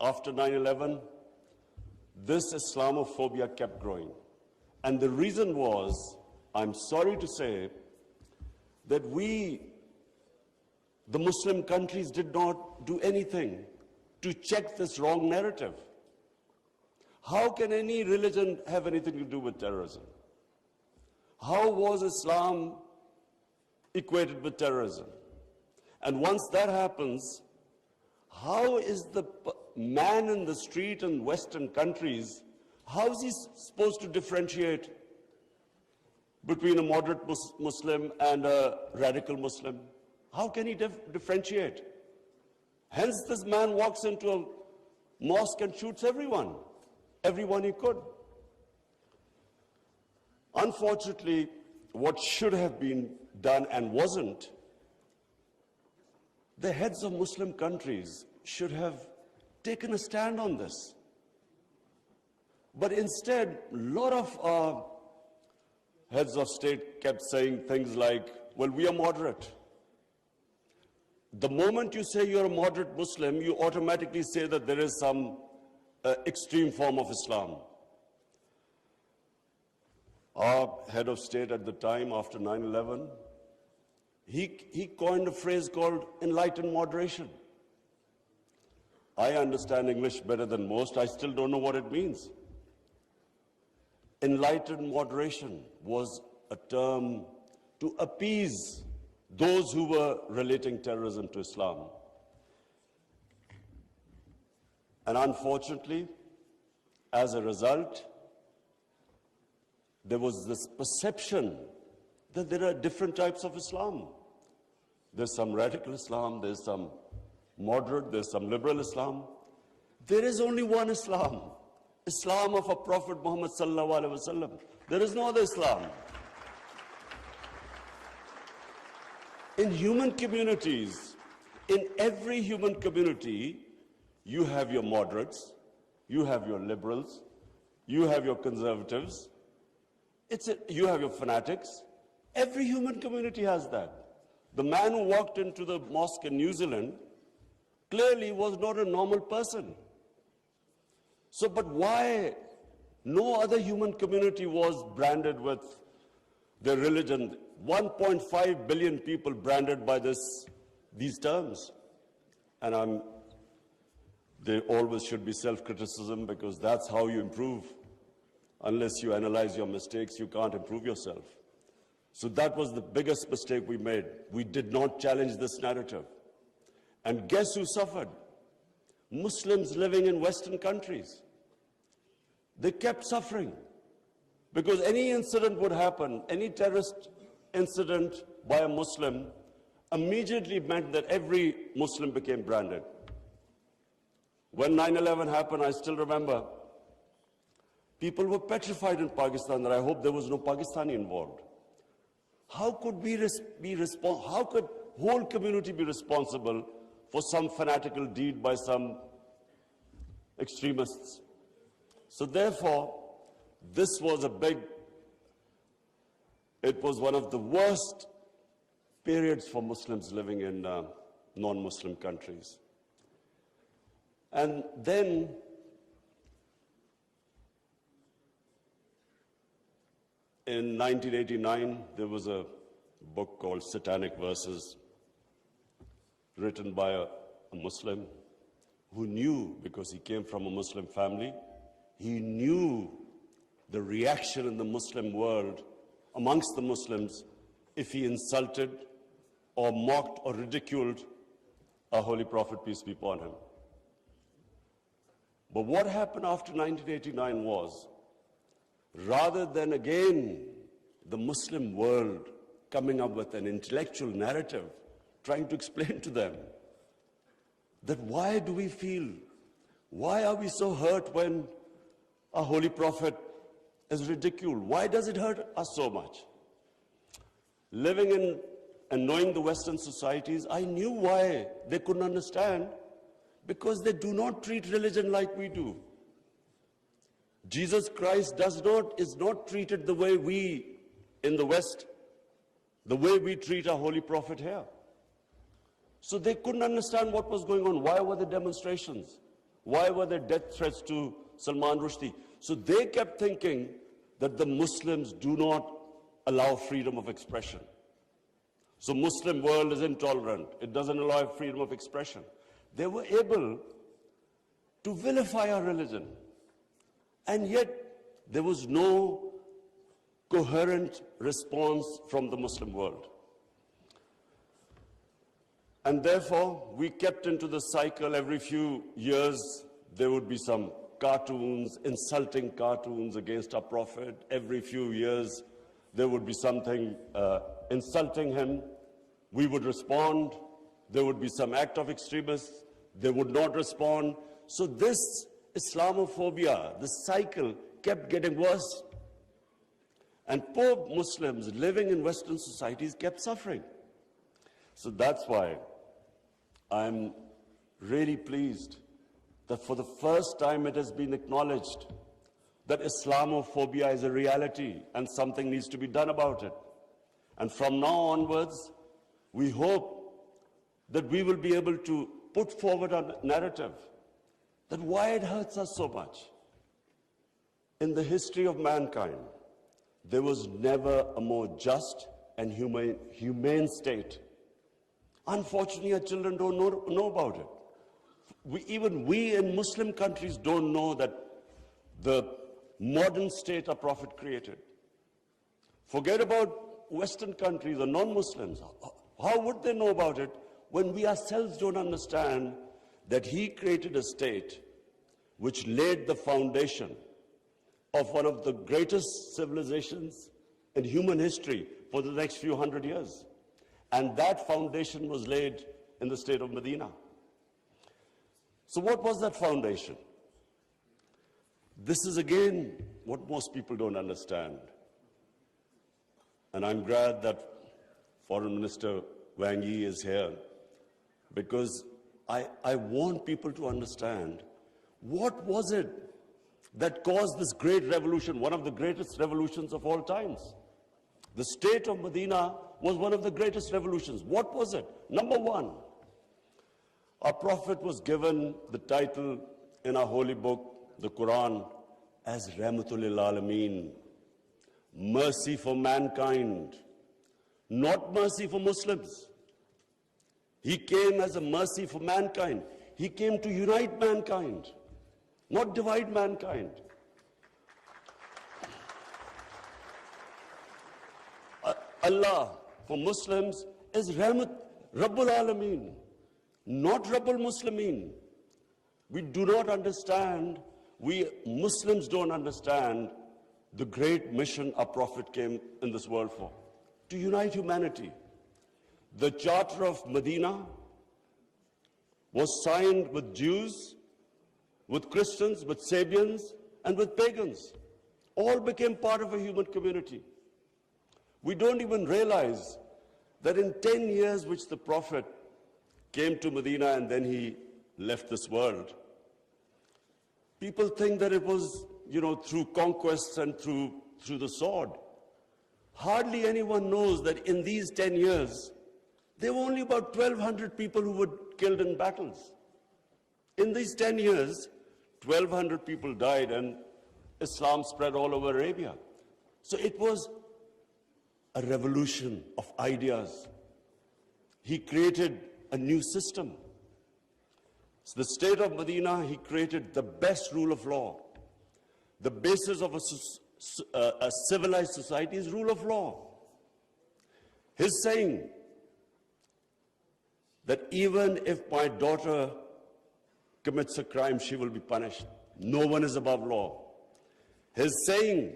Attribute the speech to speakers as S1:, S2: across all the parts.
S1: after 9/11, this Islamophobia kept growing. And the reason was, I'm sorry to say, that the Muslim countries, did not do anything to check this wrong narrative. How can any religion have anything to do with terrorism? How was Islam equated with terrorism? And once that happens, how is the man in the street in Western countries, how is he supposed to differentiate between a moderate Muslim and a radical Muslim? How can he differentiate? Hence, this man walks into a mosque and shoots everyone he could. Unfortunately, what should have been done and wasn't, the heads of Muslim countries should have taken a stand on this. But instead, a lot of our heads of state kept saying things like, well, we are moderate. The moment you say you're a moderate Muslim, you automatically say that there is some extreme form of Islam. Our head of state at the time, after 9/11, he coined a phrase called enlightened moderation. I understand English better than most. I still don't know what it means. Enlightened moderation was a term to appease those who were relating terrorism to Islam. And unfortunately, as a result, there was this perception that there are different types of Islam. There's some radical Islam, there's some moderate, there's some liberal Islam. There is only one Islam, Islam of our Prophet Muhammad sallallahu alaihi wasallam. There is no other Islam. In human communities, in every human community, you have your moderates, you have your liberals, you have your conservatives, you have your fanatics. Every human community has that. The man who walked into the mosque in New Zealand clearly was not a normal person. So, but why no other human community was branded with their religion? 1.5 billion people branded by these terms. And there always should be self-criticism, because that's how you improve. Unless you analyze your mistakes, you can't improve yourself. So that was the biggest mistake we made. We did not challenge this narrative. And guess who suffered? Muslims living in Western countries. They kept suffering, because any incident would happen, any terrorist incident by a Muslim immediately meant that every Muslim became branded. When 9/11 happened, I still remember, people were petrified in Pakistan that I hope there was no Pakistani involved. How could how could whole community be responsible for some fanatical deed by some extremists? So therefore, this was it was one of the worst periods for Muslims living in non-Muslim countries. And then in 1989, there was a book called Satanic Verses, written by a Muslim who knew, because he came from a Muslim family, he knew the reaction in the Muslim world, amongst the Muslims, if he insulted or mocked or ridiculed our Holy Prophet, peace be upon him. But what happened after 1989 was, rather than again the Muslim world coming up with an intellectual narrative, trying to explain to them that why do we feel, why are we so hurt when our Holy Prophet is ridiculed? Why does it hurt us so much? Living in and knowing the Western societies, I knew why they couldn't understand, because they do not treat religion like we do. Jesus Christ is not treated the way we in the West, the way we treat our Holy Prophet here. So they couldn't understand what was going on. Why were the demonstrations? Why were there death threats to Salman Rushdie? So they kept thinking that the Muslims do not allow freedom of expression. So Muslim world is intolerant. It doesn't allow freedom of expression. They were able to vilify our religion. And yet there was no coherent response from the Muslim world. And therefore, we kept into the cycle. Every few years, there would be some cartoons, insulting cartoons against our Prophet. Every few years, there would be something insulting him. We would respond. There would be some act of extremists. They would not respond. So this Islamophobia, the cycle, kept getting worse. And poor Muslims living in Western societies kept suffering. So that's why I'm really pleased that for the first time it has been acknowledged that Islamophobia is a reality and something needs to be done about it. And from now onwards, we hope that we will be able to put forward a narrative that why it hurts us so much. In the history of mankind, there was never a more just and humane state. Unfortunately, our children don't know about it. Even we in Muslim countries don't know that the modern state our Prophet created. Forget about Western countries or non-Muslims. How would they know about it when we ourselves don't understand that he created a state which laid the foundation of one of the greatest civilizations in human history for the next few hundred years. And that foundation was laid in the state of Medina. So what was that foundation? This is again what most people don't understand. And I'm glad that Foreign Minister Wang Yi is here, because I want people to understand what was it that caused this great revolution, one of the greatest revolutions of all times. The state of Medina was one of the greatest revolutions. What was it? Number one, our Prophet was given the title in our holy book, the Quran, as Rahmatul lil Alameen, mercy for mankind, not mercy for Muslims. He came as a mercy for mankind. He came to unite mankind, not divide mankind. Allah for Muslims is Rahmat, Rabbul Alameen, not Rabbul Muslimeen. We do not understand, we Muslims don't understand the great mission our Prophet came in this world for, to unite humanity. The Charter of Medina was signed with Jews, with Christians, with Sabians, and with pagans. All became part of a human community. We don't even realize that in 10 years which the Prophet came to Medina and then he left this world, people think that it was, through conquests and through the sword. Hardly anyone knows that in these 10 years, there were only about 1,200 people who were killed in battles. In these 10 years, 1,200 people died and Islam spread all over Arabia. So it was a revolution of ideas. He created a new system. So the state of Medina, he created the best rule of law. The basis of a civilized society is rule of law. His saying that even if my daughter commits a crime, she will be punished. No one is above law. His saying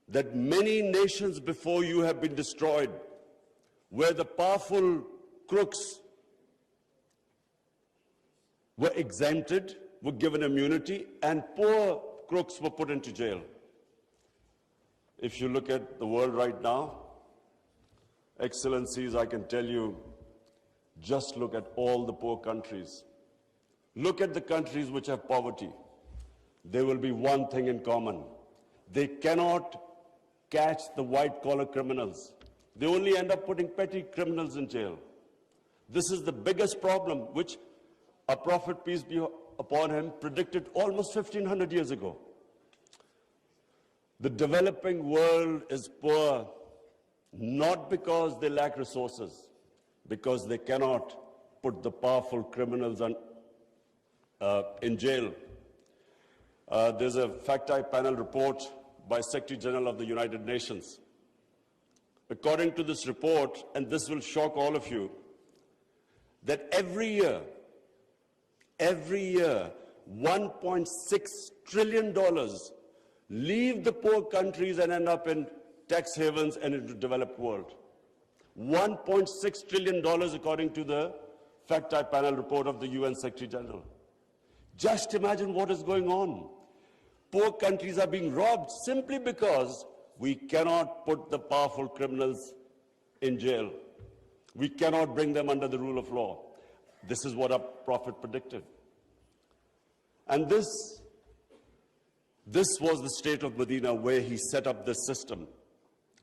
S1: that many nations before you have been destroyed, where the powerful crooks were exempted, were given immunity, and poor crooks were put into jail. If you look at the world right now, Excellencies, I can tell you, just look at all the poor countries. Look at the countries which have poverty. There will be one thing in common. They cannot catch the white-collar criminals. They only end up putting petty criminals in jail. This is the biggest problem which our Prophet, peace be upon him predicted almost 1500 years ago. The developing world is poor not because they lack resources, because they cannot put the powerful criminals in jail. There's a fact-type panel report by Secretary General of the United Nations. According to this report, and this will shock all of you, that every year, $1.6 trillion leave the poor countries and end up in tax havens and in the developed world. $1.6 trillion according to the fact-type panel report of the UN Secretary General. Just imagine what is going on. Poor countries are being robbed simply because we cannot put the powerful criminals in jail. We cannot bring them under the rule of law. This is what our prophet predicted. And this was the state of Medina, where he set up this system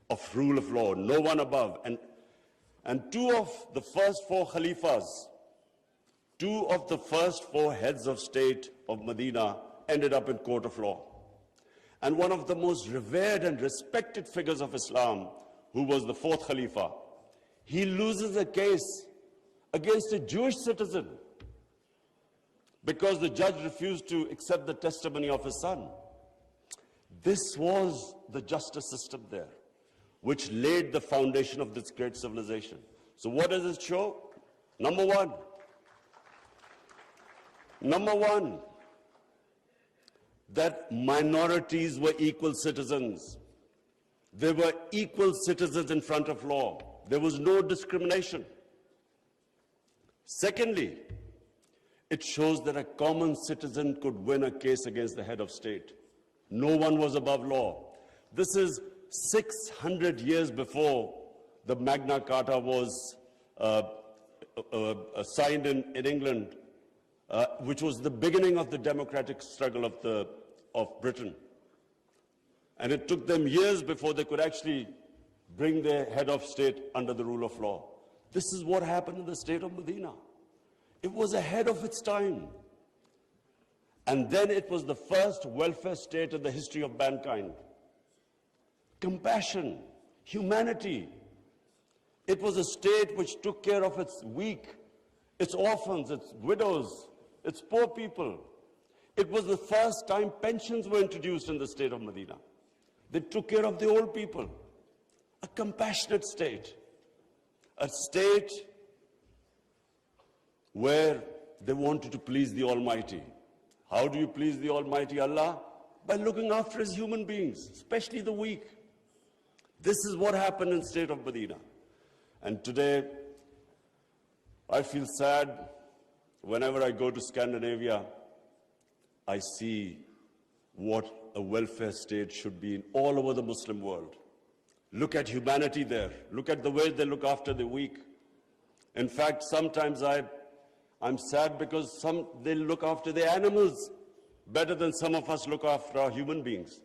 S1: of rule of law, no one above. And two of the first four Khalifas, two of the first four heads of state of Medina ended up in court of law. And one of the most revered and respected figures of Islam, who was the fourth Khalifa, he loses a case against a Jewish citizen because the judge refused to accept the testimony of his son. This was the justice system there, which laid the foundation of this great civilization. So what does it show? Number one, that minorities were equal citizens. They were equal citizens in front of law. There was no discrimination. Secondly, it shows that a common citizen could win a case against the head of state. No one was above law. This is 600 years before the Magna Carta was signed in England, which was the beginning of the democratic struggle of Britain. And it took them years before they could actually bring their head of state under the rule of law. This is what happened in the state of Medina. It was ahead of its time. And then it was the first welfare state in the history of mankind. Compassion, humanity. It was a state which took care of its weak, its orphans, its widows, its poor people. It was the first time pensions were introduced in the state of Medina. They took care of the old people. A compassionate state. A state where they wanted to please the Almighty. How do you please the Almighty Allah? By looking after His human beings, especially the weak. This is what happened in the state of Medina. And today, I feel sad whenever I go to Scandinavia. I see what a welfare state should be in all over the Muslim world. Look at humanity there. Look at the way they look after the weak. In fact, sometimes I'm sad because they look after the animals better than some of us look after our human beings.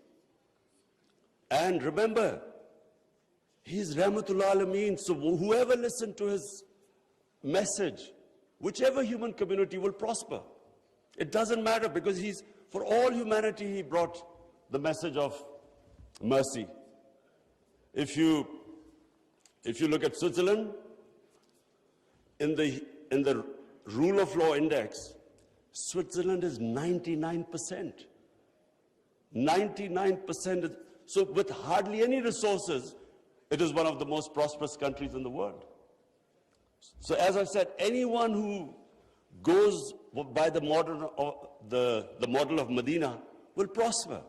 S1: And remember, He's Rahmatul Alameen, so whoever listened to His message, whichever human community will prosper. It doesn't matter, because for all humanity, He brought the message of mercy. If you look at Switzerland, in the rule of law index, Switzerland is 99%. 99%. So with hardly any resources, it is one of the most prosperous countries in the world. So as I said, anyone who goes by the model of Medina will prosper.